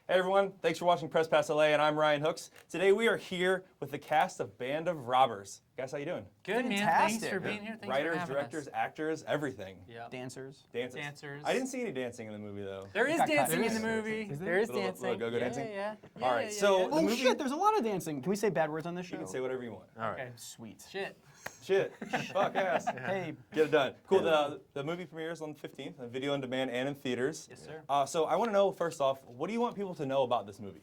Hey everyone, thanks for watching Press Pass LA, and I'm Ryan Hooks. Today we are here with the cast of Band of Robbers. Guys, how you doing? Good, man. Thanks for being here. Thanks Writers, for having directors, us. actors, everything. Yep. Dancers. Dancers. I didn't see any dancing in the movie though. There is dancing in the movie. Is there? There is Little dancing. go-go dancing? Yeah. All right, so the Oh movie, shit, there's a lot of dancing. Can we say bad words on this show? you can say whatever you want. All right. Okay. Sweet. Shit. Fuck ass. Hey. Get it done. Cool, the movie premieres on the 15th, on video on demand and in theaters. Yes, sir. So I want to know, first off, what do you want people to know about this movie?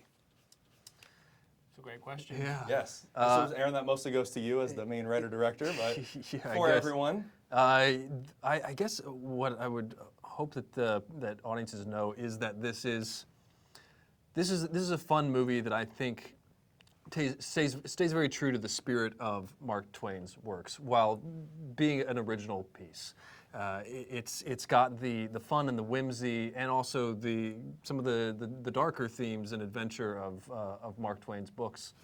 It's a great question. Yeah. Yes. This was Aaron, that mostly goes to you as the main writer-director, but Yeah, for everyone. I guess what I would hope that that audiences know is that this is a fun movie that I think stays very true to the spirit of Mark Twain's works while being an original piece. It's got the fun and the whimsy and also some of the darker themes and adventure of Mark Twain's books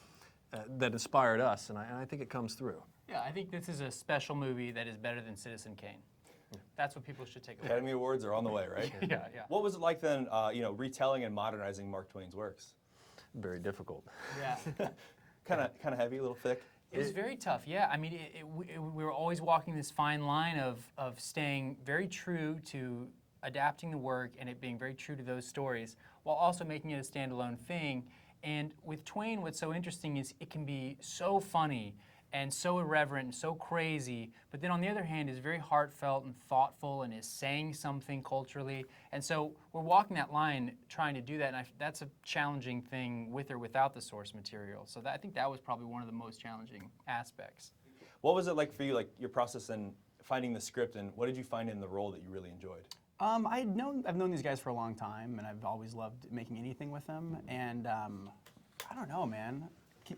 that inspired us, and I think it comes through. Yeah, I think this is a special movie that is better than Citizen Kane. That's what people should take away. Academy Awards are on the way, right? Yeah. What was it like then, retelling and modernizing Mark Twain's works? Very difficult. Yeah. Kind of heavy, a little thick. It was very tough, yeah. I mean, we were always walking this fine line of staying very true to adapting the work and it being very true to those stories, while also making it a standalone thing. And with Twain, what's so interesting is it can be so funny and so irreverent and so crazy, but then on the other hand is very heartfelt and thoughtful and is saying something culturally. And so we're walking that line trying to do that, and that's a challenging thing with or without the source material. So I think that was probably one of the most challenging aspects. What was it like for you, like your process in finding the script, and what did you find in the role that you really enjoyed? I've known these guys for a long time, and I've always loved making anything with them. And I don't know, man.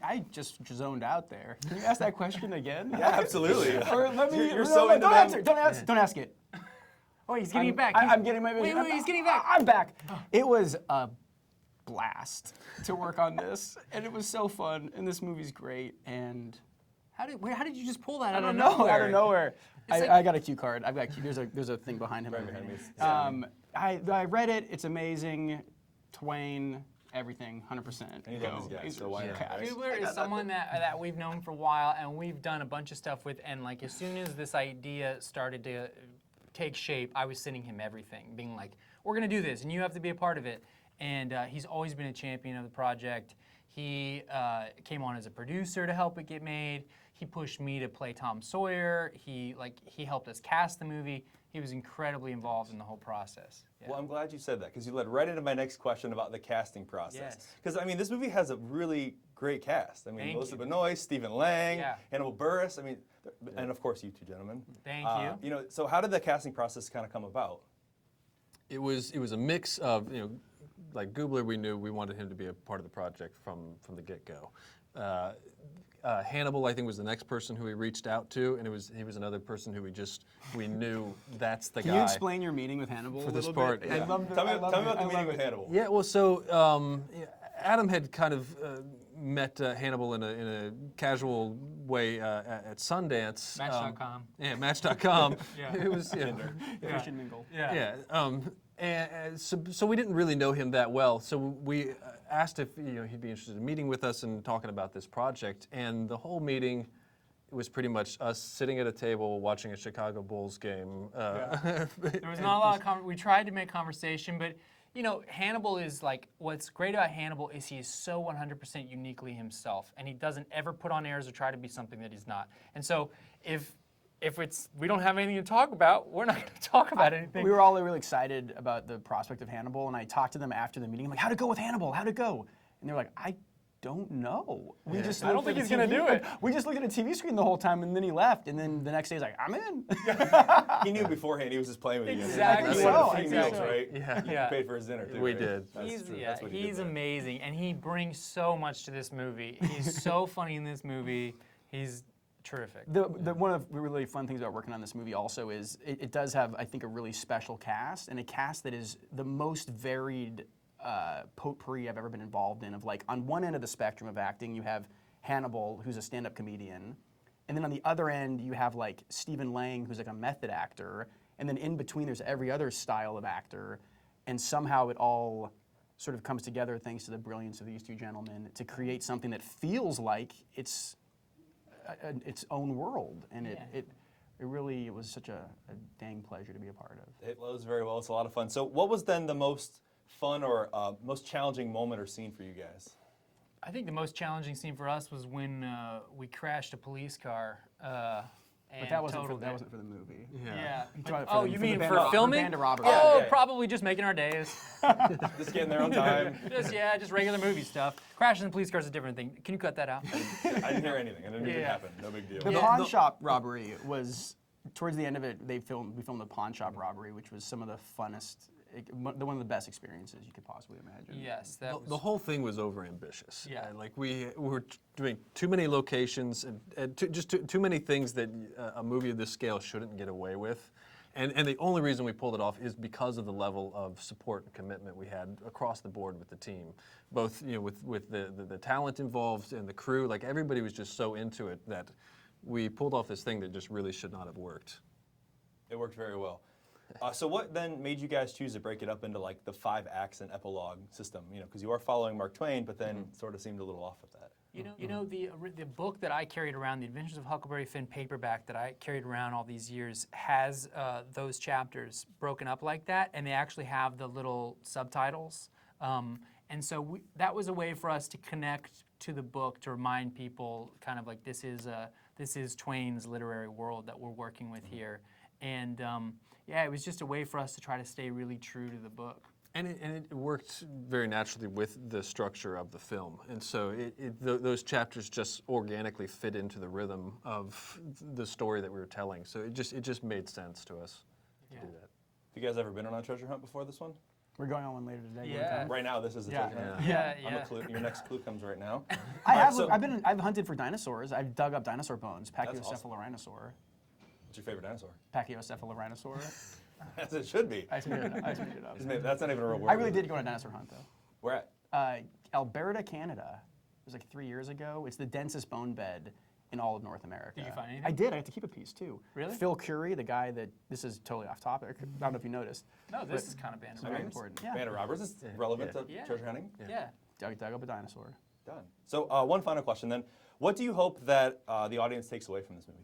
I just zoned out there. Can you ask that question again? Yeah, absolutely. Or let me. You're so into don't them. answer. Don't ask it. Oh, he's getting it back. I'm getting my. Wait, he's getting it back. I'm back. It was a blast to work on this, and it was so fun. And this movie's great. And How did you just pull that I out don't of know. nowhere? Out of nowhere. Like- I got a cue card. I've got there's a thing behind him. Right behind me. I read it. It's amazing. Twain. Everything, 100%. And you love these guys, so why not? right? Gubler is someone that we've known for a while, and we've done a bunch of stuff with. And like as soon as this idea started to take shape, I was sending him everything, being like, "We're gonna do this, and you have to be a part of it." And he's always been a champion of the project. He came on as a producer to help it get made. He pushed me to play Tom Sawyer. He helped us cast the movie. He was incredibly involved in the whole process. Yeah. Well, I'm glad you said that because you led right into my next question about the casting process. Yes. Because I mean, this movie has a really great cast. I mean, Thank Melissa you. Benoist, Stephen Lang, Yeah. Hannibal Buress. I mean, and of course you two gentlemen. Thank you. So how did the casting process kind of come about? It was a mix of like Gubler, we knew we wanted him to be a part of the project from the get-go. Hannibal, I think, was the next person who we reached out to, and he was another person who we knew that's the guy. Can you explain your meeting with Hannibal For a this little part, bit? yeah. I love Tell me about the meeting with Hannibal. Yeah, well, so Adam had kind of met Hannibal in a casual way at Sundance. Match.com. Yeah, Match.com. Yeah. It was Christian Mingle. yeah. And so we didn't really know him that well. So we asked if he'd be interested in meeting with us and talking about this project. And the whole meeting was pretty much us sitting at a table watching a Chicago Bulls game. There was not a lot of we tried to make conversation, but Hannibal is like, what's great about Hannibal is he is so 100% uniquely himself, and he doesn't ever put on airs or try to be something that he's not. And so if we don't have anything to talk about, we're not going to talk about anything. We were all really excited about the prospect of Hannibal, and I talked to them after the meeting. I'm like, how'd it go with Hannibal? How'd it go? And they were like, I don't know. We just I don't looked think at he's the gonna TV do it. We just looked at a TV screen the whole time, and then he left. And then the next day, he's like, I'm in. He knew beforehand he was just playing with you. Exactly. He wanted So, free exactly. meals, right? Yeah. You paid for his dinner too. We right? did. That's He's, true. yeah, That's what he did he's there. amazing, and he brings so much to this movie. He's so funny in this movie. He's terrific. One of the really fun things about working on this movie also is it does have, I think, a really special cast, and a cast that is the most varied potpourri I've ever been involved in. Of like, on one end of the spectrum of acting, you have Hannibal, who's a stand-up comedian, and then on the other end, you have like Stephen Lang, who's like a method actor, and then in between, there's every other style of actor, and somehow it all sort of comes together thanks to the brilliance of these two gentlemen to create something that feels like it's its own world, and it really was such a dang pleasure to be a part of. It flows very well. It's a lot of fun. So what was then the most fun or most challenging moment or scene for you guys? I think the most challenging scene for us was when we crashed a police car. But that wasn't for the movie. Yeah. Oh, you mean for filming? Band of Robbers. Oh, Yeah. probably just making our days. Just getting there on time. just regular movie stuff. Crashing in police cars is a different thing. Can you cut that out? I didn't hear anything. I didn't think it Yeah. happened. No big deal. The pawn shop robbery was towards the end of it. We filmed the pawn shop robbery, which was some of the funnest, one of the best experiences you could possibly imagine. Yes, that was. The whole thing was overambitious. Yeah. And like we were doing too many locations and too many things that a movie of this scale shouldn't get away with. And the only reason we pulled it off is because of the level of support and commitment we had across the board with the team, both with the talent involved and the crew. Like everybody was just so into it that we pulled off this thing that just really should not have worked. It worked very well. So what then made you guys choose to break it up into like the 5 acts and epilogue system? Because you are following Mark Twain, but then sort of seemed a little off with that. You know the book that I carried around, The Adventures of Huckleberry Finn paperback that I carried around all these years, has those chapters broken up like that, and they actually have the little subtitles. And so that was a way for us to connect to the book, to remind people kind of like this is Twain's literary world that we're working with here. And it was just a way for us to try to stay really true to the book. And it worked very naturally with the structure of the film. And so those chapters just organically fit into the rhythm of the story that we were telling. So it just made sense to us to do that. Have you guys ever been on a treasure hunt before this one? We're going on one later today. Yeah. Right now, this is the Yeah. treasure hunt. Yeah, I'm a yeah. clue. Your next clue comes right now. I've hunted for dinosaurs. I've dug up dinosaur bones. awesome. Pachyocephalorhinosaur. What's your favorite dinosaur? Pachyocephalorhinosaur. As it should be. I just made it up. That's not even a real word. I really did go on a dinosaur hunt though. Where at? Alberta, Canada. It was like 3 years ago. It's the densest bone bed in all of North America. Did you find anything? I did. I had to keep a piece too. Really? Phil Currie, the guy that, this is totally off topic. I don't know if you noticed. No, this is kind of band. Very important. Yeah. Band of Robbers is relevant to Yeah. treasure hunting. Yeah. Dug up a dinosaur. Done. So one final question then. What do you hope that the audience takes away from this movie?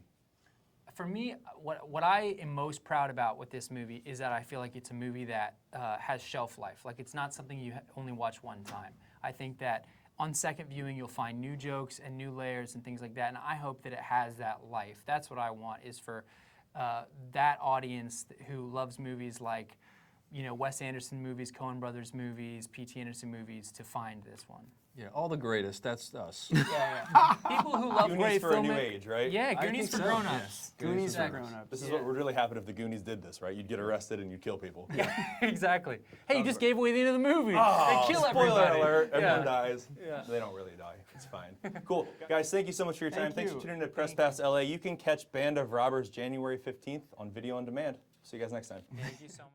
For me, what I am most proud about with this movie is that I feel like it's a movie that has shelf life. Like it's not something you only watch one time. I think that on second viewing you'll find new jokes and new layers and things like that, and I hope that it has that life. That's what I want, is for that audience who loves movies like Wes Anderson movies, Coen Brothers movies, P.T. Anderson movies, to find this one. Yeah, all the greatest, that's us. Yeah. People who love Goonies great for a filmmaking. new age, right? Yeah, I Goonies think for so, grown-ups. Goonies for Exactly. grown-ups. This is what would really happen if the Goonies did this, right? You'd get arrested and you'd kill people. Exactly. Hey, you just gave away the end of the movie. Oh, they kill spoiler everybody. alert, everyone Yeah. dies. Yeah. They don't really die. It's fine. Cool. Guys, thank you so much for your time. Thank Thanks for you. tuning in to Press Pass LA. You can catch Band of Robbers January 15th on video on demand. See you guys next time. Thank you so much.